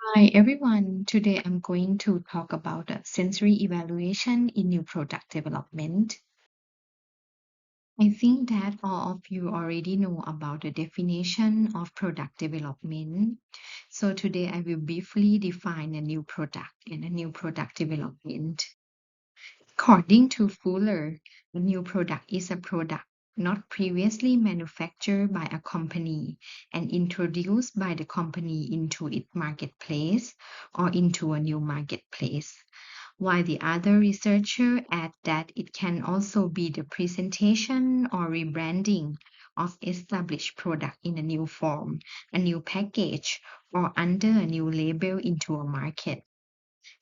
Hi everyone. Today I'm going to talk about sensory evaluation in new product development. I think that all of you already know about the definition of product development. So today I will briefly define a new product and a new product development. According to Fuller, a new product is a product not previously manufactured by a company and introduced by the company into its marketplace or into a new marketplace. While the other researcher add that it can also be the presentation or rebranding of established product in a new form, a new package, or under a new label into a market.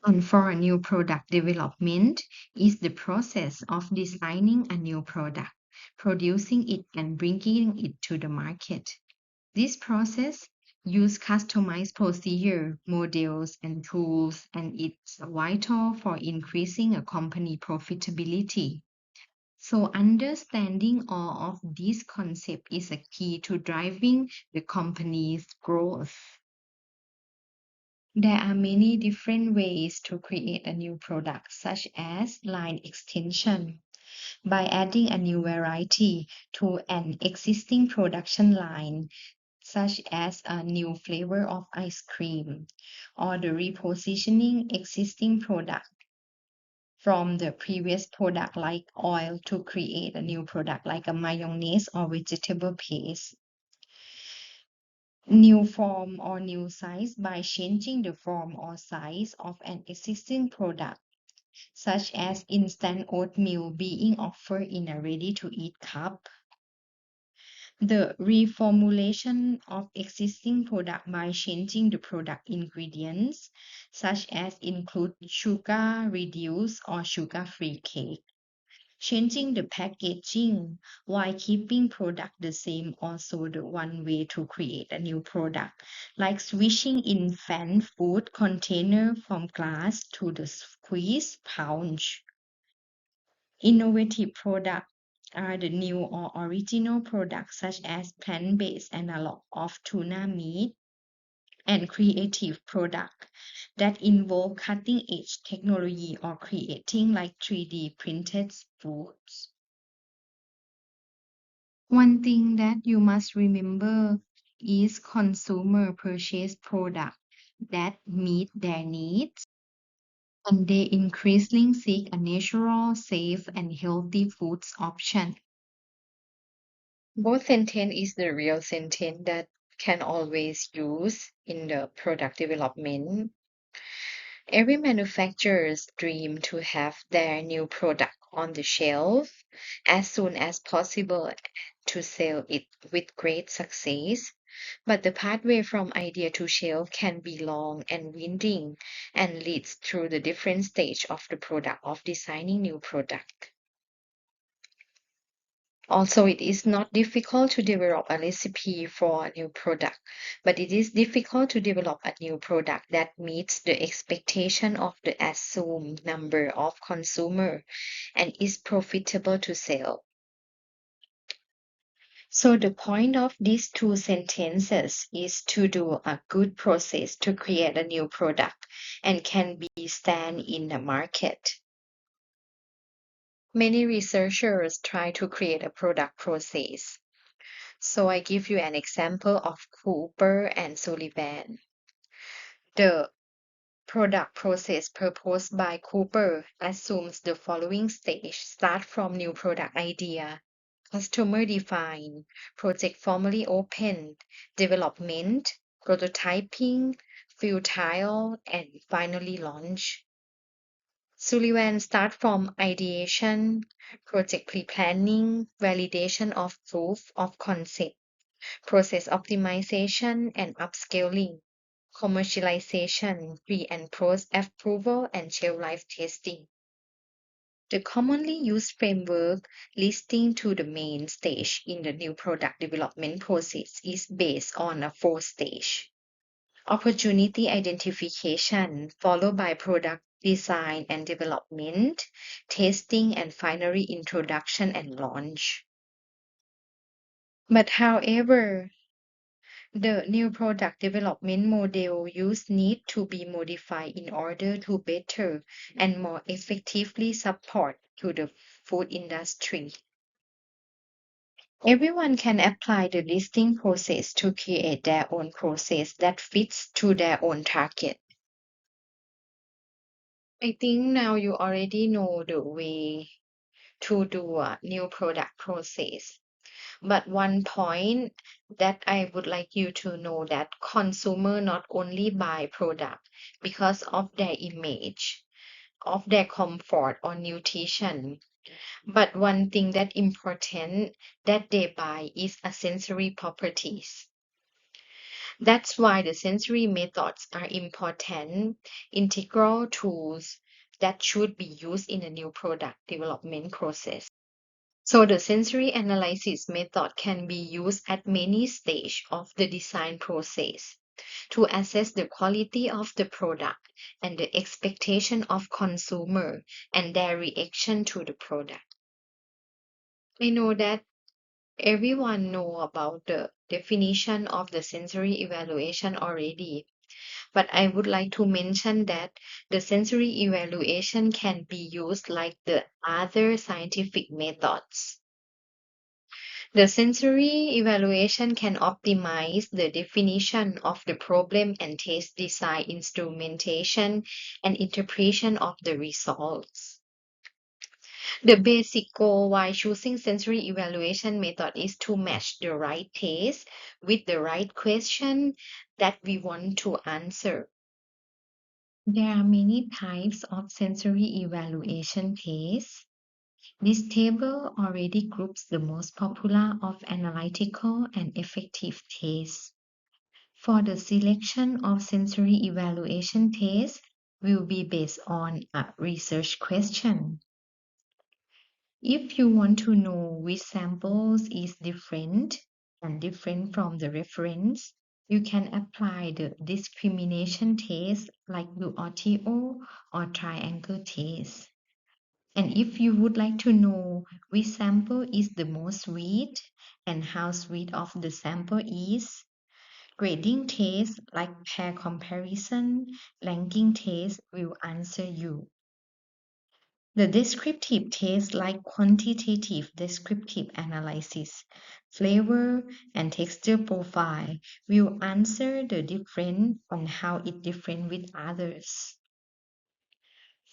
And for a new product development is the process of designing a new product, producing it and bringing it to the market. This process use customized procedure, models, and tools, and it's vital for increasing a company profitability. So understanding all of these concepts is a key to driving the company's growth. There are many different ways to create a new product, such as line extension. By adding a new variety to an existing production line, such as a new flavor of ice cream, or the repositioning existing product from the previous product like oil to create a new product like a mayonnaise or vegetable paste. New form or new size by changing the form or size of an existing product, such as instant oatmeal being offered in a ready-to-eat cup. The reformulation of existing product by changing the product ingredients, such as include sugar reduced or sugar-free cake. Changing the packaging while keeping product the same also the one way to create a new product, like switching infant food container from glass to the squeeze pouch. Innovative products are the new or original products such as plant-based analog of tuna meat and creative product that involve cutting-edge technology or creating like 3D printed foods. One thing that you must remember is consumer purchase products that meet their needs and they increasingly seek a natural, safe, and healthy foods option. Both sentence is the real sentence that can always use in the product development. Every manufacturer's dream to have their new product on the shelf as soon as possible to sell it with great success. But the pathway from idea to shelf can be long and winding and leads through the different stage of the product of designing new product. Also, it is not difficult to develop a recipe for a new product, but it is difficult to develop a new product that meets the expectation of the assumed number of consumer and is profitable to sell. So the point of these two sentences is to do a good process to create a new product and can be stand in the market. Many researchers try to create a product process. So I give you an example of Cooper and Sullivan. The product process proposed by Cooper assumes the following stage start from new product idea, customer define, project formally opened, development, prototyping, field trial, and finally launch. Sullivan start from ideation, project pre-planning, validation of proof of concept, process optimization and upscaling, commercialization, pre and post approval, and shelf life testing. The commonly used framework listing to the main stage in the new product development process is based on a four stage. Opportunity identification, followed by product design and development, testing, and finally introduction and launch. But however, The new product development model use need to be modified in order to better and more effectively support to the food industry. Everyone can apply the listing process to create their own process that fits to their own target. I think now you already know the way to do a new product process. But one point that I would like you to know that consumer not only buy product because of their image, of their comfort or nutrition, but one thing that important that they buy is a sensory properties. That's why the sensory methods are important, integral tools that should be used in a new product development process. So the sensory analysis method can be used at many stages of the design process to assess the quality of the product and the expectation of consumer and their reaction to the product. I know that everyone know about the definition of the sensory evaluation already, but I would like to mention that the sensory evaluation can be used like the other scientific methods. The sensory evaluation can optimize the definition of the problem and test design instrumentation and interpretation of the results. The basic goal while choosing sensory evaluation method is to match the right test with the right question that we want to answer. There are many types of sensory evaluation tests. This table already groups the most popular of analytical and effective tests. For the selection of sensory evaluation tests will be based on a research question. If you want to know which samples is different and different from the reference, you can apply the discrimination test like URTO or triangle test. And if you would like to know which sample is the most sweet and how sweet of the sample is, grading tests like pair comparison, ranking tests will answer you. The descriptive tests like quantitative descriptive analysis, flavor, and texture profile will answer the different on how it different with others.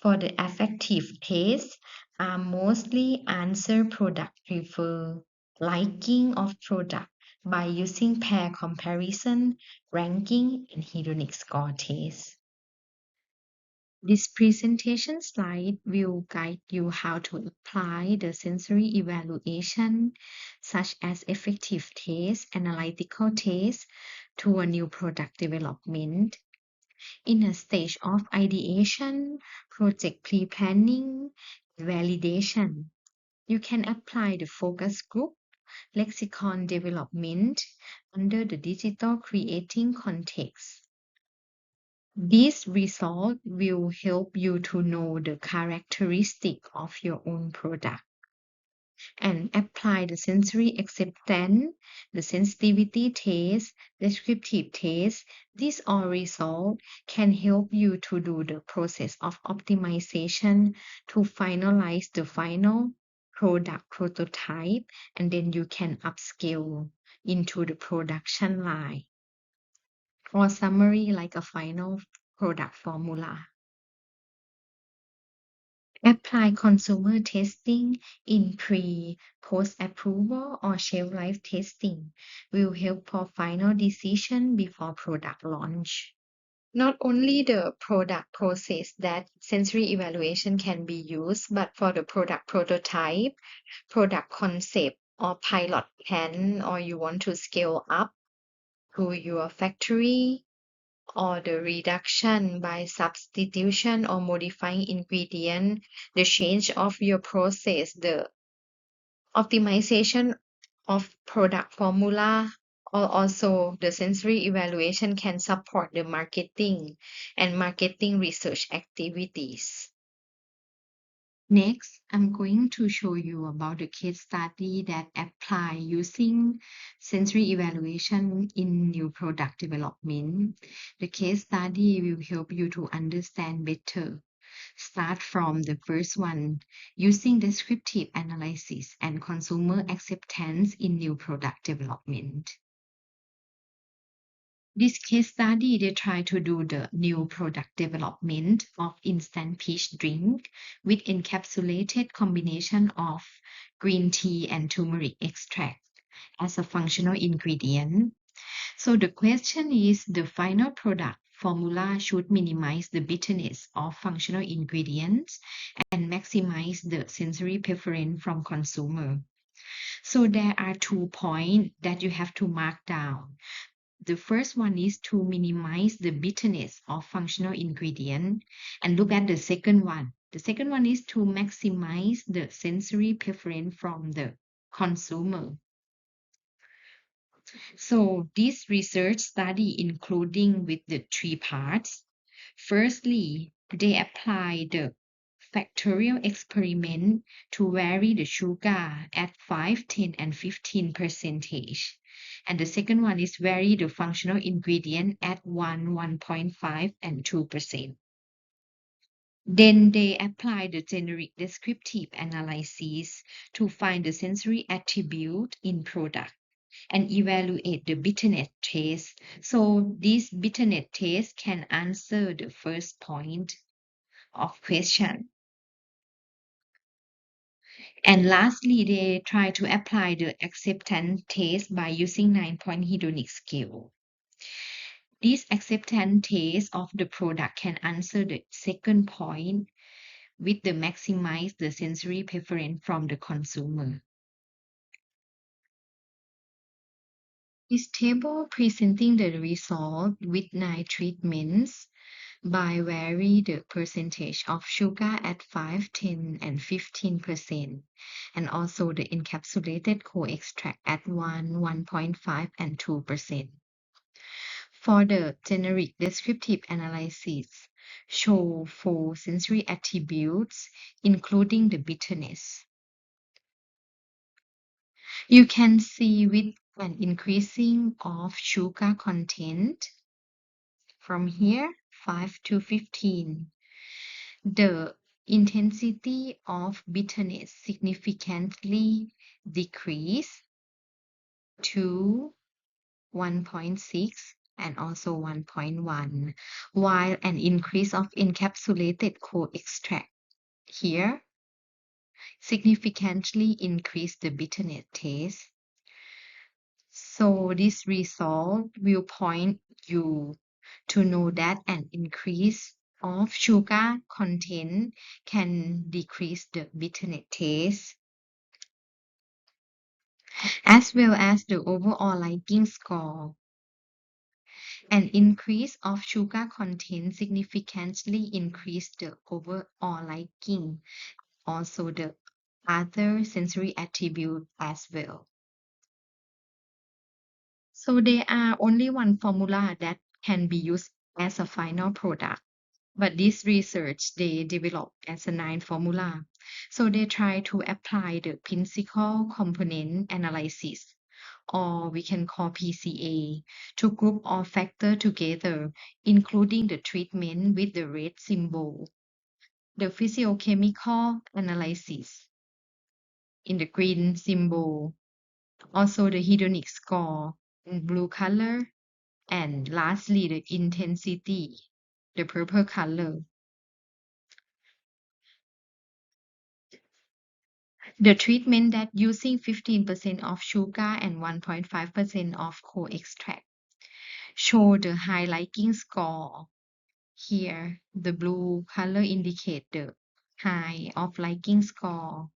For the affective tests are mostly answer product prefer, liking of product by using pair comparison, ranking, and hedonic score tests. This presentation slide will guide you how to apply the sensory evaluation, such as effective tests, analytical tests, to a new product development. In a stage of ideation, project pre-planning, validation, you can apply the focus group lexicon development under the digital creating context. This result will help you to know the characteristic of your own product and apply the sensory acceptance, the sensitivity test, descriptive test. These all results can help you to do the process of optimization to finalize the final product prototype, and then you can upscale into the production line or summary like a final product formula. Apply consumer testing in pre, post-approval or shelf life testing will help for final decision before product launch. Not only the product process that sensory evaluation can be used, but for the product prototype, product concept, or pilot plan, or you want to scale up to your factory, or the reduction by substitution or modifying ingredient, the change of your process, the optimization of product formula, or also the sensory evaluation can support the marketing and marketing research activities. Next, I'm going to show you about a case study that apply using sensory evaluation in new product development. The case study will help you to understand better. Start from the first one, using descriptive analysis and consumer acceptance in new product development. This case study, they try to do the new product development of instant peach drink with encapsulated combination of green tea and turmeric extract as a functional ingredient. So the question is, the final product formula should minimize the bitterness of functional ingredients and maximize the sensory preference from consumer. So there are 2 points that you have to mark down. The first one is to minimize the bitterness of functional ingredient, and look at the second one. The second one is to maximize the sensory preference from the consumer. So this research study including with the 3 parts. Firstly, they apply the factorial experiment to vary the sugar at 5, 10, and 15 percentage. And the second one is vary the functional ingredient at 1, 1.5, and 2%. Then they apply the generic descriptive analysis to find the sensory attribute in product and evaluate the bitterness test. So this bitterness test can answer the first point of question. And lastly, they try to apply the acceptance test by using 9-point hedonic scale. This acceptance test of the product can answer the second point with the maximize the sensory preference from the consumer. This table presenting the result with 9 treatments by vary the percentage of sugar at 5, 10, and 15%, and also the encapsulated co-extract at 1, 1.5, and 2%. For the generic descriptive analysis, show 4 sensory attributes, including the bitterness. You can see with an increasing of sugar content from here 5 to 15. The intensity of bitterness significantly decreased to 1.6 and also 1.1, while an increase of encapsulated co-extract here significantly increased the bitterness taste. So this result will point you to know that an increase of sugar content can decrease the bitterness taste, as well as the overall liking score. An increase of sugar content significantly increased the overall liking, also the other sensory attribute as well. So there are only one formula that can be used as a final product. But this research they developed as a 9 formula. So they try to apply the principal component analysis, or we can call PCA, to group all factor together, including the treatment with the red symbol, the physiochemical analysis in the green symbol, also the hedonic score in blue color, and lastly the intensity, the purple color. The treatment that using 15% of sugar and 1.5% of co-extract show the high liking score. Here, the blue color indicate the high of liking score,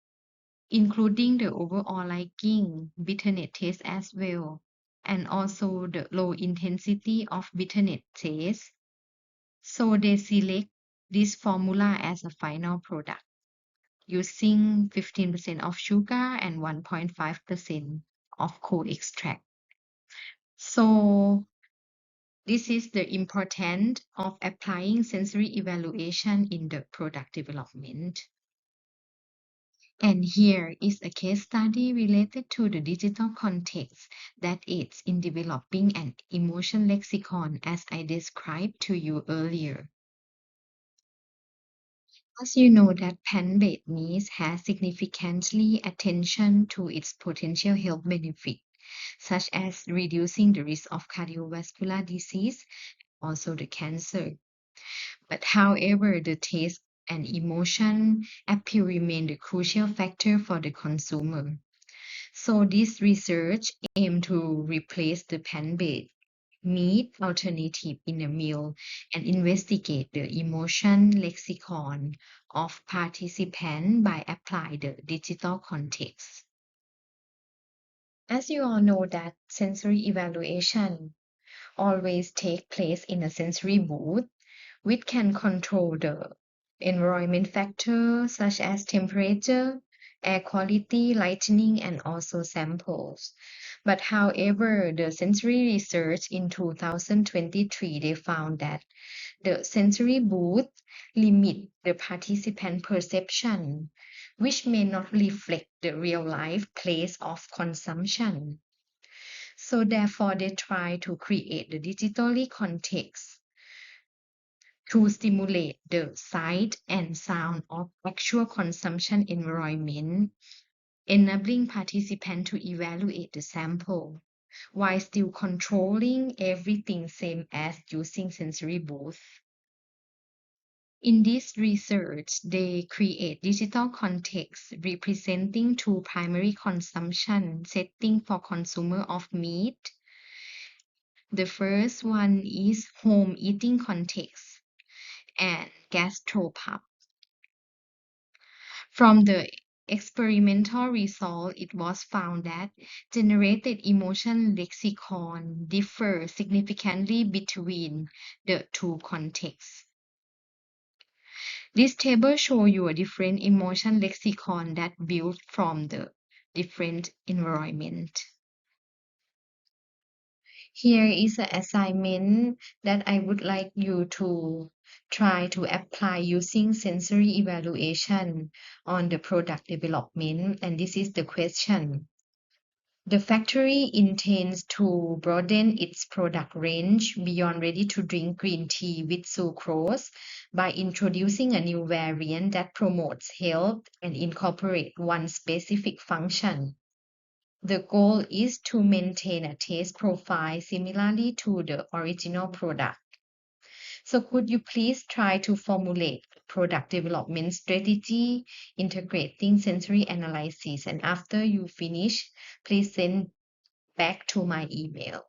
including the overall liking, bitterness taste as well, and also the low intensity of bitterness taste. So they select this formula as a final product, using 15% of sugar and 1.5% of co-extract. So this is the importance of applying sensory evaluation in the product development. And here is a case study related to the digital context that aids in developing an emotion lexicon as I described to you earlier. As you know that plant-based meat has significantly attention to its potential health benefit, such as reducing the risk of cardiovascular disease, also the cancer. But however, the taste and emotion appeal remain the crucial factor for the consumer. So this research aimed to replace the plant-based meat alternative in a meal and investigate the emotion lexicon of participants by applying the digital context. As you all know that sensory evaluation always take place in a sensory booth, which can control the environment factors such as temperature, air quality, lighting, and also samples. But however, the sensory research in 2023, they found that the sensory booth limit the participant perception, which may not reflect the real life place of consumption. So therefore, they try to create the digitally context to stimulate the sight and sound of actual consumption environment, enabling participants to evaluate the sample while still controlling everything same as using sensory booth. In this research, they create digital context representing two primary consumption settings for consumer of meat. The first one is home eating context and gastropub. From the experimental result, it was found that generated emotion lexicon differ significantly between the two contexts. This table shows you a different emotion lexicon that built from the different environment. Here is an assignment that I would like you to try to apply using sensory evaluation on the product development. And this is the question. The factory intends to broaden its product range beyond ready-to-drink green tea with sucrose by introducing a new variant that promotes health and incorporate one specific function. The goal is to maintain a taste profile similarly to the original product. So could you please try to formulate product development strategy integrating sensory analysis, and after you finish, please send back to my email.